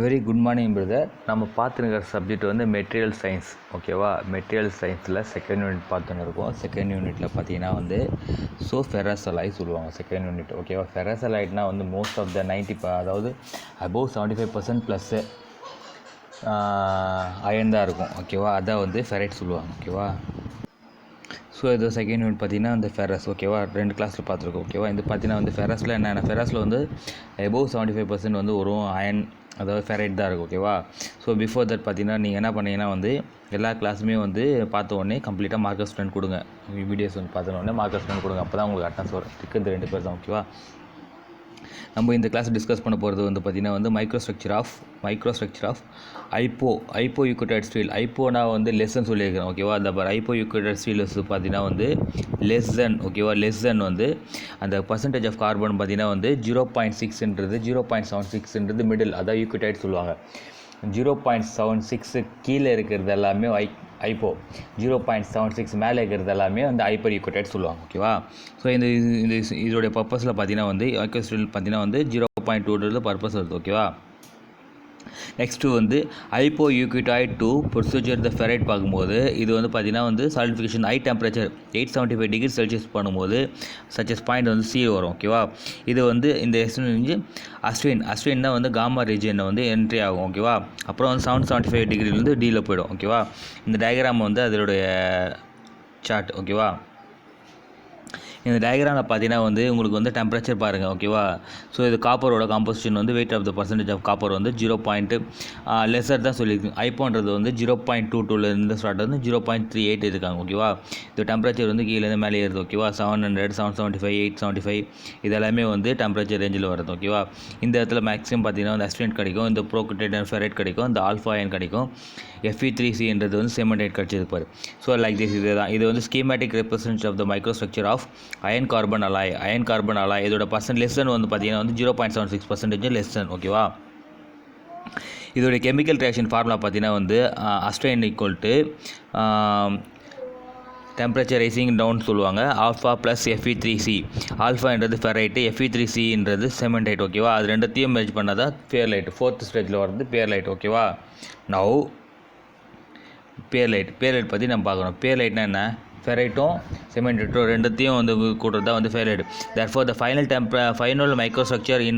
Very good morning brother. நம்ம பார்த்துருக்கிற subject வந்து material science. ஓகேவா? மெட்டீரியல் சயின்ஸில் செகண்ட் யூனிட் பார்த்துன்னு இருக்கோம். செகண்ட் யூனிட்டில் பார்த்தீங்கன்னா வந்து ஃபெரசலைட் சொல்லுவாங்க செகண்ட் யூனிட். ஓகேவா? ஃபெரசலைட்னா வந்து மோஸ்ட் ஆஃப் த 90 அதாவது அபோவ் 75% ப்ளஸ் அயன் தான் இருக்கும். ஓகேவா? அதான் வந்து ஃபெரைட் சொல்லுவாங்க. ஓகேவா? ஸோ இது செகண்ட் யூனிட் பார்த்தீங்கன்னா அந்த ஃபெரஸ். ஓகேவா? 2 கிளாஸில் பார்த்துருக்கோம். ஓகேவா? இது பார்த்தீங்கன்னா வந்து ஃபெரஸில் என்னென்ன, ஃபெரஸில் வந்து அபோவ் 75% வந்து ஒரு அயன், அதாவது ஃபெரைட் தான் இருக்கும். ஓகேவா? ஸோ பிஃபோர் தட் பார்த்தீங்கன்னா நீங்கள் என்ன பண்ணீங்கன்னா வந்து எல்லா கிளாஸுமே வந்து பார்த்த உடனே கம்ப்ளீட்டாக மார்க்கர் ஸ்டூடெண்ட் கொடுங்க. வீடியோஸ் வந்து பார்த்த உடனே மார்க்கர் ஸ்டூடெண்ட் கொடுங்க. அப்போ தான் உங்களுக்கு அட்டன்ஸ் வரும். இருக்கிறது 2 பேர் தான். ஓகேவா? நம்ம இந்த கிளாஸ் டிஸ்கஸ் பண்ண போகிறது வந்து பார்த்திங்கன்னா வந்து மைக்ரோஸ்ட்ரக்சர் ஆஃப் ஐப்போ யூக்கோடைட் ஸ்டீல். ஐப்போனா வந்து லெஸ்ன்னு சொல்லியிருக்கிறேன். ஓகேவா? அந்த ஐப்போ யூக்கோடைட் ஸ்டீல் பார்த்தீங்கன்னா வந்து லெஸ் தென். ஓகேவா? லெஸ் தென் வந்து அந்த பர்சன்டேஜ் ஆஃப் கார்பன் பார்த்தீங்கன்னா வந்து 0.6ன்றது 0.76ன்றது மிடில், அதான் யூக்கோடைட் சொல்லுவாங்க. 0.76 கீழே இருக்கிறது எல்லாமே ஐப்போ, 0.76 மேலே இருக்கிறது எல்லாமே வந்து ஹைப்பர் யூக்கோடைட் சொல்லுவாங்க. ஓகேவா? ஸோ இதோடைய பர்பஸில் பார்த்தீங்கன்னா வந்து யூக்கோடைட் பார்த்தீங்கன்னா வந்து 0.2 பர்பஸ் வருது. ஓகேவா? நெக்ஸ்ட்டு வந்து ஐப்போ யூக்கோடைட் டு ப்ரொசீஜர் த ஃபெரைட் பார்க்கும்போது இது வந்து பார்த்திங்கன்னா வந்து சாலிடிஃபிகேஷன் ஹை டெம்பரேச்சர் 875 டிகிரி செல்சியஸ் பண்ணும்போது சச்சஸ் பாயிண்ட் வந்து சி வரும். ஓகேவா? இது வந்து இந்த அஸ்வின் தான் வந்து காமா ரீஜியனில் வந்து என்ட்ரி ஆகும். ஓகேவா? அப்புறம் வந்து 775 டிகிரிலேருந்து டியில் போயிடும். ஓகேவா? இந்த டயக்ராம் வந்து அதனுடைய சார்ட். ஓகேவா? இந்த டயக்ராமில் பார்த்தீங்கன்னா வந்து உங்களுக்கு வந்து டெம்பரேச்சர் பாருங்கள். ஓகேவா? ஸோ இது காப்பரோட காம்போசிஷன் வந்து weight of the percentage of copper வந்து 0. லெஸர் தான் சொல்லியிருக்கு. ஐப்போன்றது வந்து 0.22லேருந்து ஸ்டார்ட் வந்து 0.38 இருக்காங்க. ஓகேவா? இந்த டெம்பரேச்சர் வந்து கீழேருந்து மேலே ஏறுது. ஓகேவா? 700, 775, 875 இதெல்லாமே வந்து டெம்பரேச்சர் ரேஞ்சில் வருது. ஓகேவா? இந்த இடத்துல மேக்ஸிமம் பார்த்தீங்கன்னா வந்து அஸ்வின் கிடைக்கும், இந்த ப்ரோகோடைட் அண்ட் ஃபெரைட் கிடைக்கும், இந்த ஆல்ஃபா அயன் கிடைக்கும், Fe3C வந்து செமண்டைட் கிடச்சிருப்பார். So like this. இது வந்து schematic representation of the microstructure of iron carbon alloy. இதோட லெசன் வந்து பார்த்தீங்கன்னா வந்து 0.76% லெசன். ஓகேவா? இதோட கெமிக்கல் ரியாக்ஷன் ஃபார்முலா பார்த்தீங்கன்னா வந்து austenite equal to temperature rising down சொல்லுவாங்க, ஆல்ஃபா ப்ளஸ் Fe3C. ஆல்ஃபான்றது ஃபெரைட்டு, Fe3Cன்றது செமண்டைட். ஓகேவா? அது ரெண்டுத்தையும் மெர்ஜ் பண்ணால் தான் பேர்லைட். 4th ஸ்டேஜில் வருது பேர்லைட். ஓகேவா? நவ் பேர்லைட் பற்றி நம்ம பார்க்கணும். பேர்லைட்னா என்ன? ஃபெரைட்டும் செமெண்ட்டும் ரெண்டுத்தையும் வந்து கூட்டுறது தான் வந்து ferrite. therefore the final microstructure in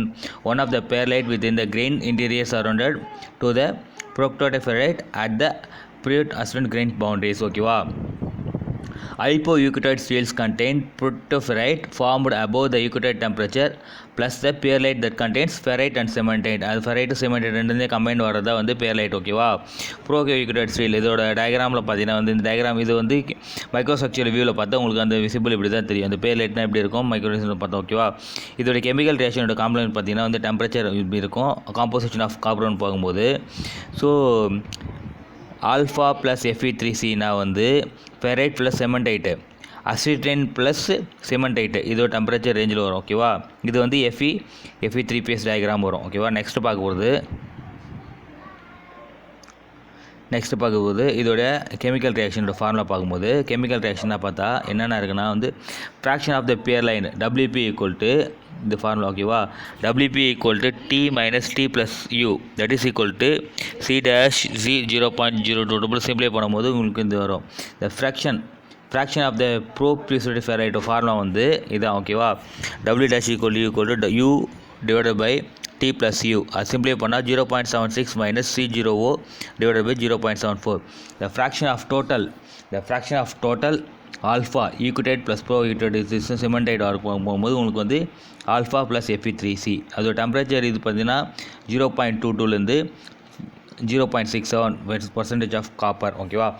one of the pearlite within the grain interior surrounded to the proctoferrite at the period ascendant grain boundaries. ஓகேவா? ஐப்போ eutectoid steels contain protoferrite formed above the eutectoid temperature plus the pearlite that contains ferrite and cementite. அது ferrite செமெண்டைட் ரெண்டுமே combined வரதா வந்து பேர்லைட். ஓகேவா? ப்ரோகோ யூக்கோடைட் steel இதோட டயக்ராமில் பார்த்தீங்கன்னா வந்து இந்த டயக்ராம் இது வந்து மைக்ரோஸ்ட்ரக்சர் வியூவில் பார்த்தா உங்களுக்கு அந்த விசிபிள் இப்படி தான் தெரியும். அந்த பேர்லைட்னா எப்படி இருக்கும் மைக்ரோஸ்ட்ரக்சர் பார்த்தா. ஓகேவா? இதோட கெமிக்கல் ரியாக்ஷனோட காம்ப்ளெக்ஸ் பார்த்தீங்கன்னா வந்து டெம்பரேச்சர் இப்படி இருக்கும். காம்போசிஷன் ஆஃப் கார்பன் பார்க்கும்போது ஸோ ஆல்ஃபா ப்ளஸ் Fe3Cனா வந்து ஃபெரைட் ப்ளஸ் செமண்டைட்டு, அசிட்டைன் ப்ளஸ் செமண்டைட்டு இதோட டெம்பரேச்சர் ரேஞ்சில் வரும். ஓகேவா? இது வந்து Fe3PS டயக்ராம் வரும். ஓகேவா? நெக்ஸ்ட்டு பார்க்கும்போது இதோட கெமிக்கல் ரியாக்ஷனோட ஃபார்முலா பார்க்கும்போது கெமிக்கல் ரியாக்ஷனாக பார்த்தா என்னென்ன இருக்குன்னா வந்து fraction of the pearlite WP equal to இந்த ஃபார்முலா. ஓகேவா? WP equal to T minus T plus U that is equal to C' 0.02 simply பண்ணும்போது உங்களுக்கு இது வரும். இந்த fraction of the precipitated ferrite formula வந்து இதான். ஓகேவா? W' equal to U divided by T plus U. அது சிம்ப்ளை பண்ணால் 0.76 minus C0O divided by 0.74. The fraction of total alpha eutectoid plus pro eutectoid cementite போகும்போது உங்களுக்கு வந்து ஆல்ஃபா ப்ளஸ் Fe3C. அதோட temperature இது பார்த்தீங்கன்னா 0.22லேருந்து 0.67% ஆஃப் காப்பர். ஓகேவா?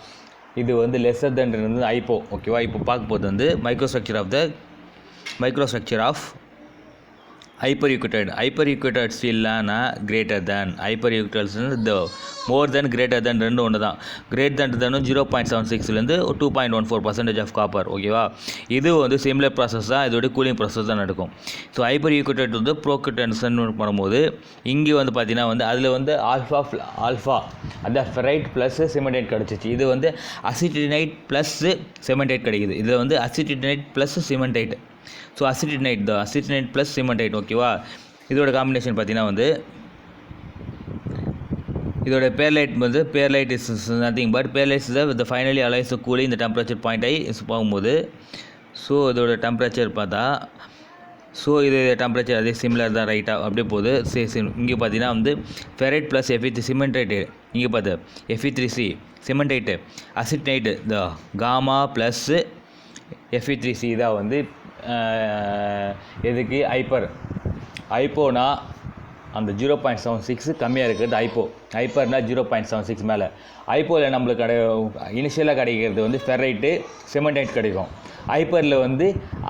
இது வந்து லெஸர் தென் வந்து ஐப்போ. ஓகேவா? இப்போ பார்க்கும்போது வந்து மைக்ரோஸ்ட்ரக்சர் ஆஃப் ஹைப்பர் யூக்கோடைட் ஸ்டீல்னா greater than. Hyper eutectoid the more then greater than ரெண்டு ஒன்று தான். கிரேட்டர் தேன் 0.76லேருந்து 2.14% ஆஃப் காப்பர். ஓகேவா? இது வந்து சிமிலர் ப்ராசஸ் தான், இதோட கூலிங் ப்ராசஸ் தான் நடக்கும். ஸோ ஹைப்பர் யூக்கோடைட் வந்து ப்ரோகோடைட்டன் பண்ணும்போது இங்கே வந்து பார்த்தீங்கன்னா வந்து அதில் வந்து ஆல்ஃபா அந்த ஃபெரைட் ப்ளஸ் செமண்டைட் கிடச்சிச்சு. இது வந்து அசிட்டினைட் ப்ளஸ் செமண்டைட் கிடைக்குது. இதில் வந்து austenite plus cementite. So austenite plus cementite. ஓகேவா? இதோட காம்பினேஷன் பார்த்தீங்கன்னா வந்து இதோட பேர்லைட் வந்து pearlite is nothing but pearlite is the finally alloys cooling இந்த டெம்பரேச்சர் பாயிண்ட் ஐ போகும்போது ஸோ இதோட டெம்பரேச்சர் பார்த்தா ஸோ இது டெம்பரேச்சர் அதே சிமிலர் தான் ரைட்டாக அப்படியே போகுது இங்கே பார்த்தீங்கன்னா வந்து ஃபெரைட் ப்ளஸ் Fe3 சிமெண்டைட்டு இங்கே பார்த்து Fe3C சிமெண்டைட்டு அசிட்னைட்டு இந்த காமா ப்ளஸ் Fe3C தான் வந்து எதுக்கு ஐப்போனா அந்த 0.76 கம்மியாக இருக்குது ஐப்பர்னா 0.76 மேலே ஐப்போவில் நம்மளுக்கு இனிஷியலாக கிடைக்கிறது வந்து ஃபெரைட்டு சிமெண்டைட் கிடைக்கும் ஐப்பரில் வந்து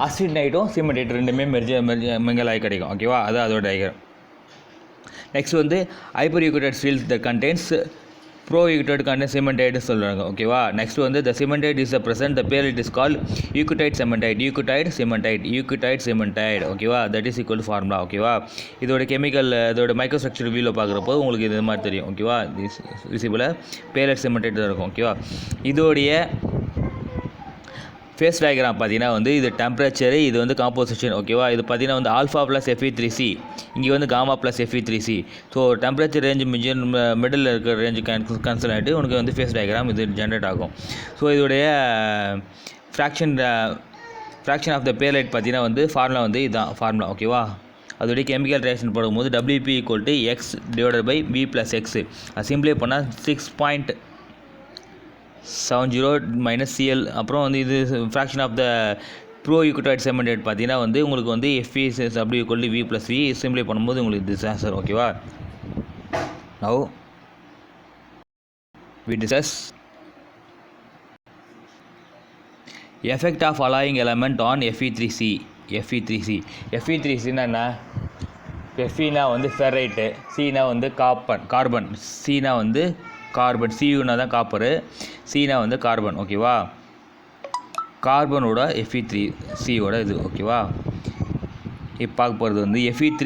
அசிட்னைட்டும் சிமெண்டைட் ரெண்டுமே மிங்கல் ஆகி கிடைக்கும் ஓகேவா அது அதோட டயக்ராம் நெக்ஸ்ட் வந்து ஹைப்பர் யூக்ளிட் ஸ்டீல்ஸ் த contents bro Euclid content cementite சொல்கிறாங்க ஓகேவா நெக்ஸ்ட் வந்து த சிமெண்டைட் இஸ் த ப்ரெசன்ட் த பேர் it is call Euclid cementite ஓகேவா தட் இஸ் ஈக்குவல் ஃபார்முலா ஓகேவா இதோட கெமிக்கல் இதோட மைக்ரோஸ்ட்ரக்சர் வியூவில் பார்க்குறப்போ உங்களுக்கு இது மாதிரி தெரியும் ஓகேவா விசிபிளாக பேரட் சிமெண்டைட் தான் இருக்கும் ஓகேவா இதோடைய ஃபேஸ் டயக்ராம் பார்த்தீங்கன்னா வந்து இது டெம்பரேச்சரு இது வந்து காம்போசிஷன் ஓகேவா இது பார்த்தீங்கன்னா வந்து ஆல்ஃபா ப்ளஸ் Fe3C இங்கே வந்து gamma plus Fe3C so temperature range middle இருக்கிற ரேஞ்சு கேன்சல் ஆகிட்டு உனக்கு வந்து ஃபேஸ் டயக்ராம் இது ஜென்ரேட் ஆகும் ஸோ இதோடைய ஃப்ராக்ஷன் ஆஃப் த பேர்லைட் பார்த்தீங்கன்னா வந்து ஃபார்முலா வந்து இதுதான் ஃபார்முலா ஓகேவா அதோடைய கெமிக்கல் ரியாக்ஷன் போடும்போது WP = X / V + X அது சிம்பிளை பண்ணால் 6.70 - Cl அப்புறம் வந்து இது ஃப்ராக்ஷன் ஆஃப் த ப்ரோ யூக்ளிட் சிமெண்டைட் பார்த்தீங்கன்னா வந்து உங்களுக்கு வந்து FeW = V + V சிம்பிளை பண்ணும்போது உங்களுக்கு திஸ் ஆன்சர் ஓகேவா now we discuss effect of alloying element on Fe3C Fe3C னா என்ன Feனா வந்து ஃபெரைட்டு Cனா வந்து கார்பன் Cனா வந்து கார்பன் Cuனா தான் காப்பரு Cனா வந்து கார்பன் ஓகேவா கார்பனோட Fe3Cயோட இது ஓகேவா இப்போ பார்க்க போகிறது வந்து Fe3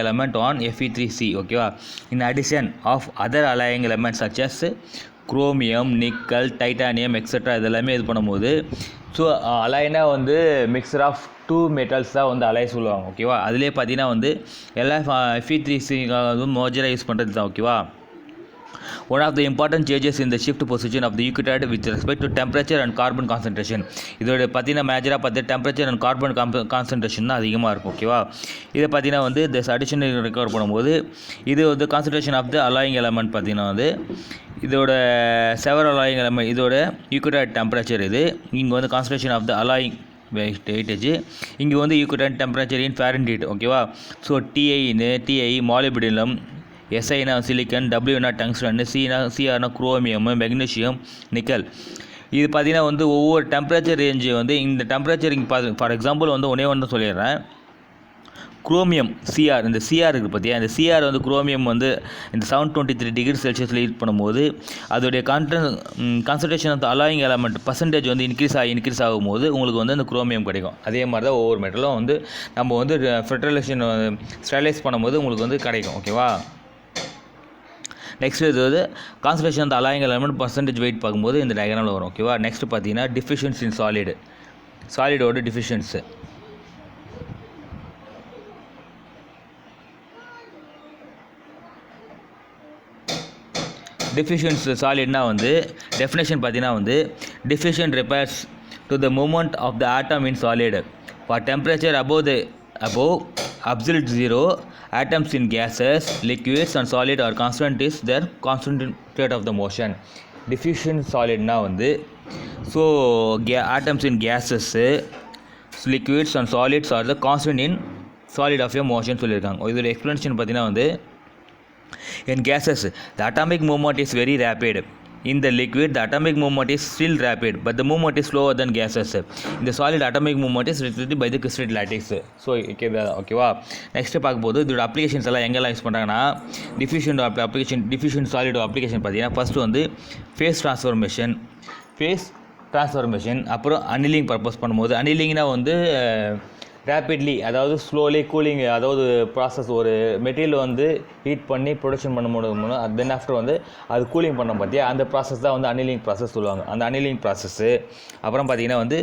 element on Fe3C ஓகேவா in addition of other alloying elements such as chromium nickel titanium extra இதெல்லாமே இது பண்ணும்போது ஸோ அலைனா வந்து மிக்சர் ஆஃப் 2 மெட்டல்ஸ் தான் வந்து அலை சொல்லுவாங்க ஓகேவா அதிலே பார்த்தீங்கன்னா வந்து எல்லா Fe3C மோஜராக யூஸ் பண்ணுறது தான் ஓகேவா One of the important changes in the shift position of the eukaryote with respect to temperature and carbon concentration இதோட பார்த்தீங்கன்னா மேஜராக பார்த்து டெம்பரேச்சர் அண்ட் கார்பன் கான்சன்ட்ரேஷன் தான் அதிகமாக இருக்கும் ஓகேவா இதை பார்த்தீங்கன்னா வந்து திஸ் அடிஷன் ரெக்கவர் பண்ணும்போது இது வந்து concentration of the alloying element பார்த்தீங்கன்னா வந்து இதோட செவரல் அலாயிங் எலமெண்ட் இதோட யூக்ளிட் டெம்பரேச்சர் இது இங்கே வந்து concentration of the alloying weightage இங்கே வந்து யூக்ளிட் டெம்பரேச்சர் இன் ஃபாரன்ஹீட் ஓகேவா ஸோ TI மாலிபிடினம் SIனா சிலிக்கன் Wனா டங்ஸ்டன் CRனா குரோமியம் மெக்னீஷியம் நிக்கல் இது பார்த்தீங்கன்னா வந்து ஒவ்வொரு டெம்பரேச்சர் ரேஞ்சு வந்து இந்த டெம்பரேச்சர் இங்கே ஃபார் எக்ஸாம்பிள் வந்து ஒன்று சொல்லிடுறேன் குரோமியம் CR இந்த CR இருக்குது பார்த்தியா இந்த CR வந்து குரோமியம் வந்து இந்த 723 டிகிரி செல்சியஸில் ஹீட் பண்ணும்போது அதோடைய concentration of alloying element percentage வந்து இன்க்ரீஸ் ஆகும்போது உங்களுக்கு வந்து அந்த குரோமியம் கிடைக்கும் அதே மாதிரி தான் ஒவ்வொரு மெட்டலும் வந்து நம்ம வந்து ஃபெர்டிலைசேஷன் ஸ்டெரிலைஸ் பண்ணும்போது உங்களுக்கு வந்து கிடைக்கும் ஓகேவா நெக்ஸ்ட் இது வந்து concentration of alloying element percentage weight பார்க்கும்போது இந்த டயக்ராமில் வரும் ஓகேவா நெக்ஸ்ட் பார்த்தீங்கன்னா டிஃபிஷியன்ஸ் இன் சாலிடோட டிஃபிஷியன்ஸு டிஃபிஷியன்ஸ் சாலிட்னா வந்து டெஃபினேஷன் பார்த்தீங்கன்னா வந்து deficient repairs to the moment of the atom in solid for temperature above absolute zero atoms in gases liquids and solid are constant is their constant rate of the motion diffusion solid na வந்து so atoms in gases liquids and solids are the constant in solid of your motion சொல்லிருக்காங்க இதோட explanation பார்த்தீங்கன்னா வந்து in gases the atomic movement is very rapid in the liquid the atomic movement is still rapid but the movement is slower than gases in the solid atomic movement is restricted by the crystal lattice so ஓகேவா next பார்க்கும்போது இதோட applications எல்லாம் எங்கெல்லாம் use பண்ணுறாங்கன்னா deficient solid application பார்த்தீங்கன்னா first வந்து phase transformation அப்புறம் annealing purpose பண்ணும்போது அனிலிங்னா வந்து ரேப்பிட்லி அதாவது ஸ்லோலி கூலிங் அதாவது ப்ராசஸ் ஒரு மெட்டீரியல் வந்து ஹீட் பண்ணி ப்ரொடக்ஷன் பண்ணும்போது தென் ஆஃப்டர் வந்து அது கூலிங் பண்ண பார்த்தியா அந்த ப்ராசஸ் தான் வந்து அனிலிங் ப்ராசஸ் சொல்லுவாங்க அந்த அனிலிங் ப்ராசஸ்ஸு அப்புறம் பார்த்திங்கன்னா வந்து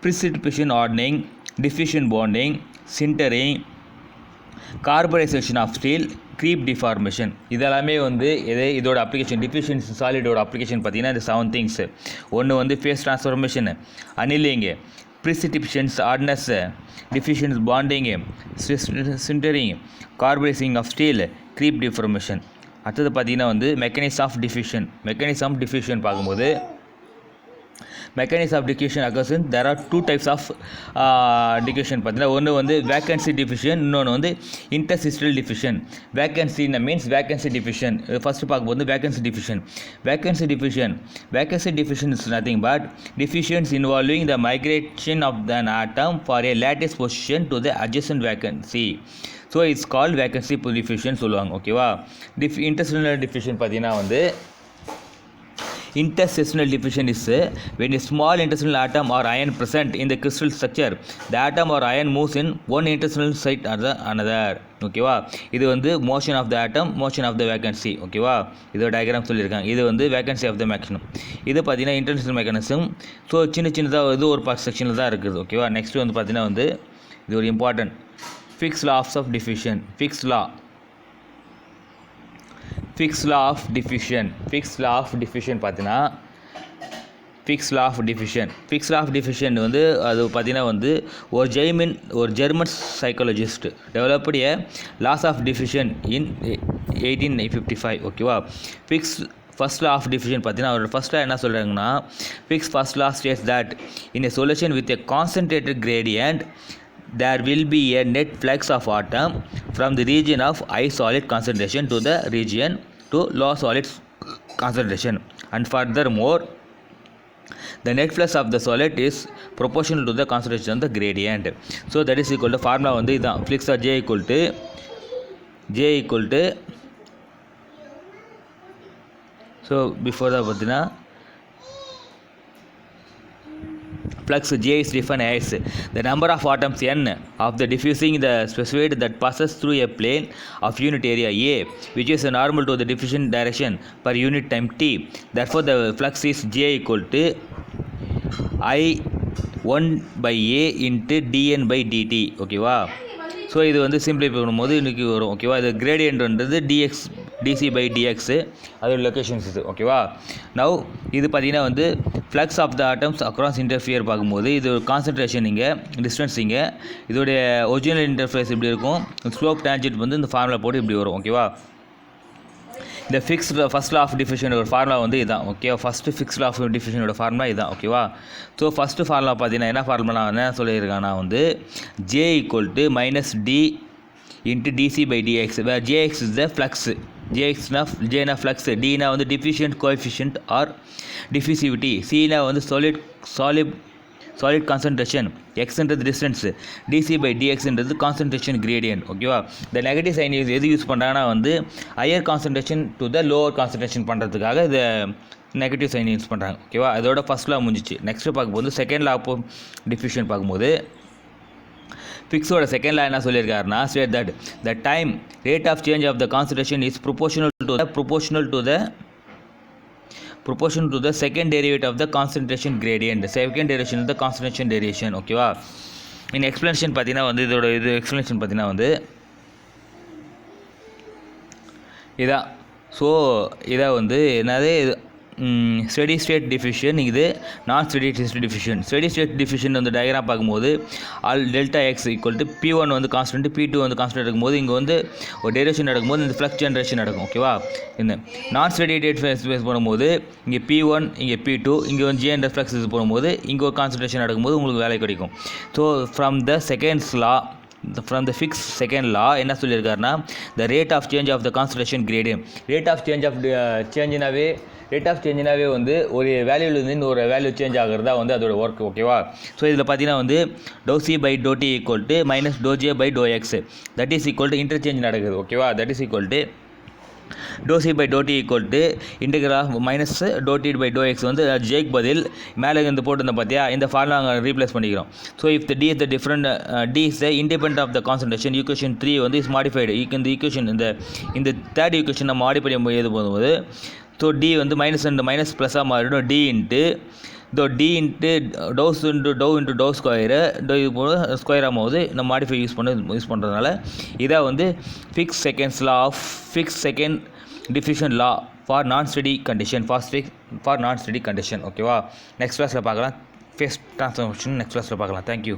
precipitation hardening diffusion bonding sintering carbonisation of steel, creep deformation. இதெல்லாமே வந்து இதோட அப்ளிகேஷன் டிஃப்யூஷன் சாலிடோட அப்ளிகேஷன் பார்த்தீங்கன்னா இந்த 7 திங்ஸ். ஒன்று வந்து phase transformation, annealing, precipitation hardness, diffusion bonding, sintering, carbonizing of steel, creep deformation. அடுத்தது பார்த்தீங்கன்னா வந்து மெக்கானிசம் ஆஃப் டிஃப்யூஷன் பார்க்கும்போது mechanism of diffusion occurs in there are two types of diffusion பார்த்தீங்கன்னா ஒன்று வந்து vacancy diffusion, இன்னொன்று வந்து interstitial diffusion. vacancy means vacancy diffusion. First பார்க்கும்போது vacancy diffusion is nothing but diffusions involving the migration of an atom for a lattice position to the adjacent vacancy. So it's called vacancy diffusion சொல்லுவாங்க. ஓகேவா. interstitial diffusion பார்த்தீங்கன்னா வந்து interstitial diffusion is when a small interstitial atom or ion present in the crystal structure, the atom or ion moves in one interstitial site or the another. ஓகேவா. இது வந்து motion of the atom, motion of the vacancy. ஓகேவா. இதோட diagram சொல்லியிருக்காங்க. இது வந்து vacancy of the maximum. இது பார்த்தீங்கன்னா இன்டர்ஸ்டல் மெக்கானிசம். ஸோ சின்னதாக இது ஒரு பார்ட் செக்ஷனில் தான் இருக்குது. ஓகேவா. நெக்ஸ்ட் வந்து பார்த்தீங்கன்னா வந்து இது ஒரு important Fick's laws of diffusion. Fick's law of diffusion பார்த்தீங்கன்னா ஃபிக்ஸ் லா ஆஃப் டிஃப்யூஷன் வந்து அது பார்த்தீங்கன்னா வந்து ஒரு German psychologist developed a laws of diffusion in 1855. ஓகேவா. ஃபர்ஸ்ட் லா ஆஃப் டிஃப்யூஷன் பார்த்தீங்கன்னா அவரோட ஃபர்ஸ்ட் லா என்ன சொல்கிறாங்கன்னா first law states that in a solution with a concentrated gradient there will be a net flux of atom from the region of high solid concentration to the region to low solid concentration, and furthermore the net flux of the solid is proportional to the concentration of the gradient. So that is equal to formula வந்து இதான் flux of J equal to so before that பார்த்தீங்கன்னா flux J is defined as the number of atoms n of the diffusing the specified that passes through a plane of unit area A, which is normal to the diffusion direction per unit time t. Therefore the flux is J equal to I1 by A into dN by dt. ஓகேவா. So இது வந்து simplify பண்ணும்போது இன்றைக்கி வரும். ஓகேவா. இது கிரேடியன்ட்ன்றது dc by dx அதோட லொக்கேஷன்ஸ் இது. ஓகேவா. நவ் இது பார்த்தீங்கன்னா வந்து flux of the atoms across interface பார்க்கும்போது இது ஒரு கான்சன்ட்ரேஷன் இங்கே, டிஸ்டன்ஸ் இங்கே, இதோடைய ஒரிஜினல் இன்டர்ஃபேஸ் இப்படி இருக்கும். ஸ்லோப் டேஞ்சென்ட் வந்து இந்த ஃபார்முலா போட்டு இப்படி வரும். ஓகேவா. இந்த ஃபர்ஸ்ட் லா ஆஃப் டிஃப்யூஷனோட ஃபார்முலா வந்து இதுதான். Okay. First Fick's law of டிஃப்யூஷனோட ஃபார்முலா இதுதான். ஓகேவா. ஸோ ஃபஸ்ட்டு ஃபார்முலா பார்த்தீங்கன்னா என்ன ஃபார்முலா என்ன சொல்லியிருக்காங்கன்னா வந்து J equal to minus D into dc by dx, where Jx is the flux. J na flux, D na வந்து diffusion coefficient or diffusivity, C na வந்து solid concentration, x என்றது distance, dc by dx என்றது concentration gradient. ஓகேவா. இந்த negative sign எது use பண்ணுறாங்கன்னா வந்து higher concentration to the lower concentration பண்ணுறதுக்காக இதை நெகட்டிவ் சைன் யூஸ் பண்ணுறாங்க. ஓகேவா. அதோட ஃபர்ஸ்ட் லா முடிஞ்சிச்சு. நெக்ஸ்ட்டு பார்க்கும்போது செகண்ட் லா ஆஃப் டிஃப்யூஷன் பார்க்கும்போது ஃபிக்ஸோட செகண்ட் லா என்ன சொல்லியிருக்காருன்னா state that the time rate of change of the concentration is proportional to the second derivative of the concentration gradient. Second derivation of the concentration derivation. ஓகேவா. இந்த explanation பார்த்தீங்கன்னா வந்து இதோட explanation பார்த்தீங்கன்னா வந்து இதான். ஸோ இதை வந்து என்னது ஸ்டெடி ஸ்டேட் டிஃப்யூஷன், இது நான் ஸ்டெடி ஸ்டேட் டிஃப்யூஷன் வந்து டயக்ராம் பார்க்கும்போது delta X equal to P1 வந்து கான்ஸ்டன்ட், P2 வந்து கான்ஸ்டன்ட் இருக்கும்போது இங்கே வந்து ஒரு டெரிவேஷன் நடக்கும்போது இந்த ஃப்ளக்ஸ் ஜென்ரேஷன் நடக்கும். ஓகேவா. இந்த நான் ஸ்டெடி ஸ்டேட் ஃபேஸ் பண்ணும்போது இங்கே P1 இங்கே P2 இங்கே வந்து ஜே என்ற ஃப்ளக்ஸ் இது போகும்போது இங்கே ஒரு கான்சன்ட்ரேஷன் நடக்கும்போது உங்களுக்கு வேலை கிடைக்கும். So from the Fick's second law என்ன சொல்லியிருக்காருன்னா the rate of change of the concentration gradient. Rate of சேஞ்சினாவே வந்து ஒரு வேல்யூலேருந்து இன்னொரு வேல்யூ சேஞ்ச் ஆகிறதா வந்து அதோட ஒர்க். ஓகேவா. ஸோ இதில் பார்த்தீங்கன்னா வந்து ∂C by ∂T equal to minus ∂J by ∂x, that is equal to interchange நடக்குது. ஓகேவா. That is equal to ∂C by ∂T equal to integral of minus ∂T by ∂x வந்து ஜேக்கு பதில் மேலே இருந்து போட்டிருந்தோம் பார்த்தியா, இந்த ஃபார்முலா நாங்கள் ரீப்ளேஸ் பண்ணிக்கிறோம். So if the D is the different D is the independent of the concentration, equation 3 வந்து இஸ் மாடிஃபைடு. இந்த ஈக்குவேஷன் இந்த தேர்ட் ஈக்குவேஷன் நம்ம மாடிஃபை எழுத போகும்போது ஸோ D வந்து மைனஸ் ப்ளஸ்ஸாக மாறிடும். D இன்ட்டு இதோ டி இன்ட்டு டோ இன்ட்டு டோ ஸ்கொயரு இது போல ஸ்கொயர் ஆகும்போது நம்ம மாடிஃபை யூஸ் பண்ணுறதுனால இதை வந்து fix second diffusion law for நான் ஸ்டடி கண்டிஷன் ஃபார் நான் ஸ்டடி கண்டிஷன். ஓகேவா, நெக்ஸ்ட் கிளாஸில் பார்க்கலாம். ஃபேஸ் ட்ரான்ஸ்ஃபார்மேஷன் நெக்ஸ்ட் கிளாஸில் பார்க்கலாம். தேங்க்யூ.